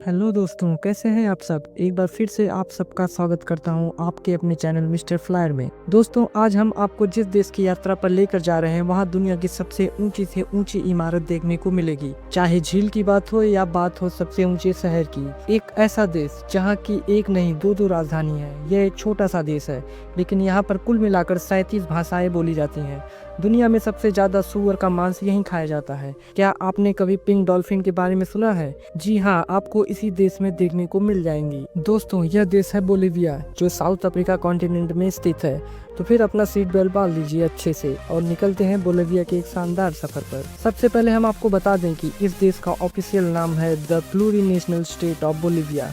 Hello दोस्तों, कैसे हैं आप सब। एक बार फिर से आप सबका स्वागत करता हूं आपके अपने चैनल मिस्टर फ्लायर में। दोस्तों, आज हम आपको जिस देश की यात्रा पर लेकर जा रहे हैं वहां दुनिया की सबसे ऊंची से ऊंची इमारत देखने को मिलेगी। चाहे झील की बात हो या बात हो सबसे ऊंचे शहर की। एक ऐसा देश जहां की एक नहीं दो राजधानी है। यह एक छोटा सा देश है, लेकिन यहाँ पर कुल मिलाकर 37 भाषाएं बोली जाती हैं। दुनिया में सबसे ज्यादा सूअर का मांस यहीं खाया जाता है। क्या आपने कभी पिंक डॉल्फिन के बारे में सुना है? जी हाँ, आपको इसी देश में देखने को मिल जाएंगी। दोस्तों, यह देश है बोलीविया, जो साउथ अफ्रीका कॉन्टिनेंट में स्थित है। तो फिर अपना सीट बेल्ट बांध लीजिए अच्छे से और निकलते हैं बोलीविया के एक शानदार सफर पर। सबसे पहले हम आपको बता दें कि इस देश का ऑफिशियल नाम है द प्लूरिनेशनल स्टेट ऑफ बोलीविया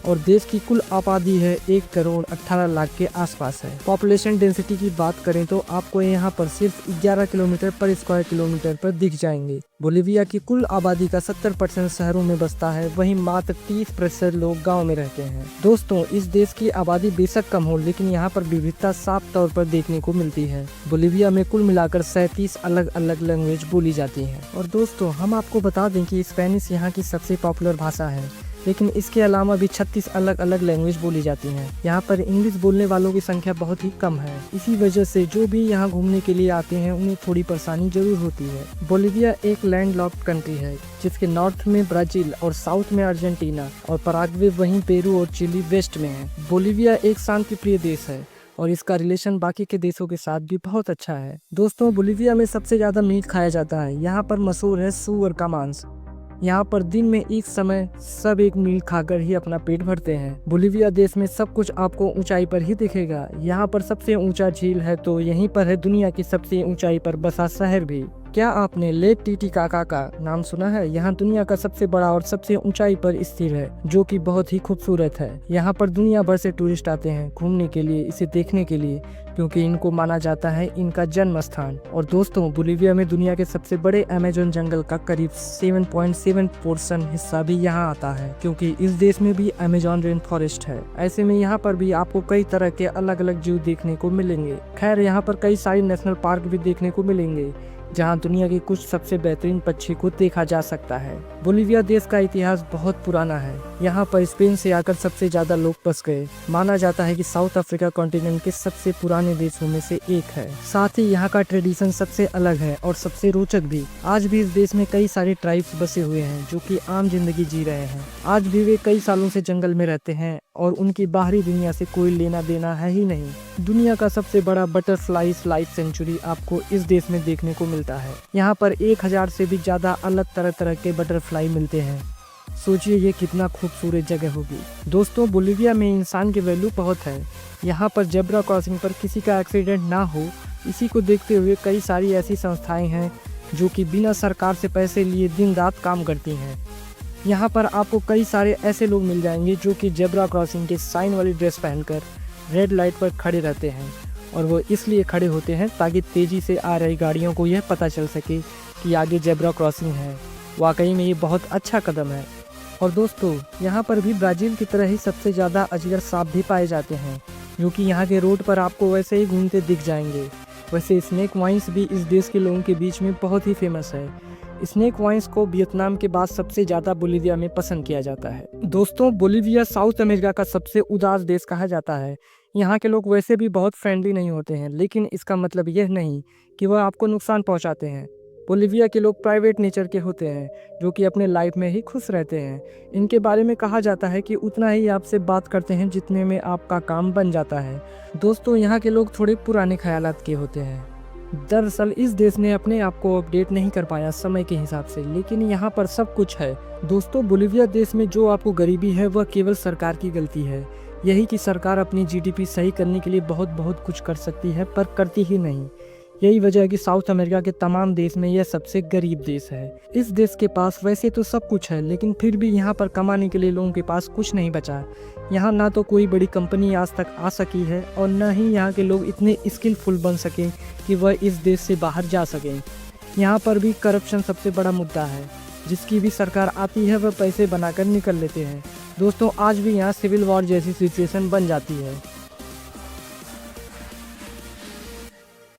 और देश की कुल आबादी है 1 करोड़ 18 लाख के आसपास है। पॉपुलेशन डेंसिटी की बात करें तो आपको यहाँ पर सिर्फ 11 किलोमीटर पर स्क्वायर किलोमीटर पर दिख जाएंगे। बोलीविया की कुल आबादी का 70% शहरों में बसता है, वहीं मात्र 30% लोग गाँव में रहते हैं। दोस्तों, इस देश की आबादी बेशक कम हो, लेकिन यहाँ पर विविधता साफ तौर पर देखने को मिलती है। बोलीविया में कुल मिलाकर 37 अलग अलग लैंग्वेज बोली जाती है। और दोस्तों, हम आपको बता दें कि स्पेनिश यहाँ की सबसे पॉपुलर भाषा है, लेकिन इसके अलावा भी 36 अलग अलग लैंग्वेज बोली जाती हैं। यहाँ पर इंग्लिश बोलने वालों की संख्या बहुत ही कम है। इसी वजह से जो भी यहाँ घूमने के लिए आते हैं उन्हें थोड़ी परेशानी जरूर होती है। बोलीविया एक लैंडलॉक्ड कंट्री है, जिसके नॉर्थ में ब्राजील और साउथ में अर्जेंटीना और पराग्वे, वहीं पेरू और चिली वेस्ट में है। बोलीविया एक शांति प्रिय देश है और इसका रिलेशन बाकी के देशों के साथ भी बहुत अच्छा है। दोस्तों, बोलीविया में सबसे ज्यादा मीट खाया जाता है। यहाँ पर मशहूर है सूअर का मांस। यहाँ पर दिन में एक समय सब एक मील खाकर ही अपना पेट भरते हैं। बोलीविया देश में सब कुछ आपको ऊंचाई पर ही दिखेगा। यहाँ पर सबसे ऊंचा झील है, तो यहीं पर है दुनिया की सबसे ऊंचाई पर बसा शहर भी। क्या आपने लेक टिटिकाका का नाम सुना है? यहाँ दुनिया का सबसे बड़ा और सबसे ऊंचाई पर स्थित है, जो कि बहुत ही खूबसूरत है। यहाँ पर दुनिया भर से टूरिस्ट आते हैं घूमने के लिए, इसे देखने के लिए, क्योंकि इनको माना जाता है इनका जन्म स्थान। और दोस्तों, बोलीविया में दुनिया के सबसे बड़े अमेज़न जंगल का करीब 7.7% हिस्सा भी यहाँ आता है, क्योंकि इस देश में भी अमेज़न रेन फॉरेस्ट है। ऐसे में यहाँ पर भी आपको कई तरह के अलग अलग जीव देखने को मिलेंगे। खैर, यहाँ पर कई सारे नेशनल पार्क भी देखने को मिलेंगे, जहां दुनिया के कुछ सबसे बेहतरीन पक्षी को देखा जा सकता है। बोलीविया देश का इतिहास बहुत पुराना है। यहाँ पर स्पेन से आकर सबसे ज्यादा लोग बस गए। माना जाता है कि साउथ अफ्रीका कॉन्टिनेंट के सबसे पुराने देशों में से एक है। साथ ही यहाँ का ट्रेडिशन सबसे अलग है और सबसे रोचक भी। आज भी इस देश में कई सारे ट्राइब्स बसे हुए हैं, जो कि आम जिंदगी जी रहे हैं। आज भी वे कई सालों से जंगल में रहते हैं और उनकी बाहरी दुनिया से कोई लेना देना है ही नहीं। दुनिया का सबसे बड़ा बटरफ्लाई लाइफ सेंचुरी आपको इस देश में देखने को मिलता है। यहाँ पर 1000 से भी ज्यादा अलग तरह तरह के बटरफ्लाई मिलते हैं। सोचिए ये कितना खूबसूरत जगह होगी। दोस्तों, बोलीविया में इंसान की वैल्यू बहुत है। यहाँ पर जेब्रा क्रॉसिंग पर किसी का एक्सीडेंट ना हो, इसी को देखते हुए कई सारी ऐसी संस्थाएं हैं जो कि बिना सरकार से पैसे लिए दिन रात काम करती हैं। यहाँ पर आपको कई सारे ऐसे लोग मिल जाएंगे जो कि जेब्रा क्रॉसिंग के साइन वाली ड्रेस पहनकर रेड लाइट पर खड़े रहते हैं, और वो इसलिए खड़े होते हैं ताकि तेज़ी से आ रही गाड़ियों को यह पता चल सके कि आगे जेब्रा क्रॉसिंग है। वाकई में ये बहुत अच्छा कदम है। और दोस्तों, यहाँ पर भी ब्राज़ील की तरह ही सबसे ज़्यादा अजगर सांप भी पाए जाते हैं, जो कि यहाँ के रोड पर आपको वैसे ही घूमते दिख जाएंगे। वैसे स्नेक वाइन्स भी इस देश के लोगों के बीच में बहुत ही फेमस है। स्नेक वाइन्स को वियतनाम के बाद सबसे ज्यादा बोलीविया में पसंद किया जाता है। दोस्तों, बोलीविया साउथ अमेरिका का सबसे उदास देश कहा जाता है। यहाँ के लोग वैसे भी बहुत फ्रेंडली नहीं होते हैं, लेकिन इसका मतलब यह नहीं कि वह आपको नुकसान पहुँचाते हैं। बोलीविया के लोग प्राइवेट नेचर के होते हैं, जो कि अपने लाइफ में ही खुश रहते हैं। इनके बारे में कहा जाता है कि उतना ही आपसे बात करते हैं जितने में आपका काम बन जाता है। दोस्तों, यहाँ के लोग थोड़े पुराने ख्यालात के होते हैं। दरअसल इस देश ने अपने आप को अपडेट नहीं कर पाया समय के हिसाब से, लेकिन यहाँ पर सब कुछ है। दोस्तों, बोलीविया देश में जो आपको गरीबी है वह केवल सरकार की गलती है। यही कि सरकार अपनी जीडीपी सही करने के लिए बहुत कुछ कर सकती है, पर करती ही नहीं। यही वजह है कि साउथ अमेरिका के तमाम देश में यह सबसे गरीब देश है। इस देश के पास वैसे तो सब कुछ है, लेकिन फिर भी यहाँ पर कमाने के लिए लोगों के पास कुछ नहीं बचा। यहाँ ना तो कोई बड़ी कंपनी आज तक आ सकी है और न ही यहाँ के लोग इतने स्किलफुल बन सकें कि वह इस देश से बाहर जा सकें। यहाँ पर भी करप्शन सबसे बड़ा मुद्दा है। जिसकी भी सरकार आती है वह पैसे बनाकर निकल लेते हैं। दोस्तों, आज भी यहाँ सिविल वॉर जैसी सिचुएशन बन जाती है।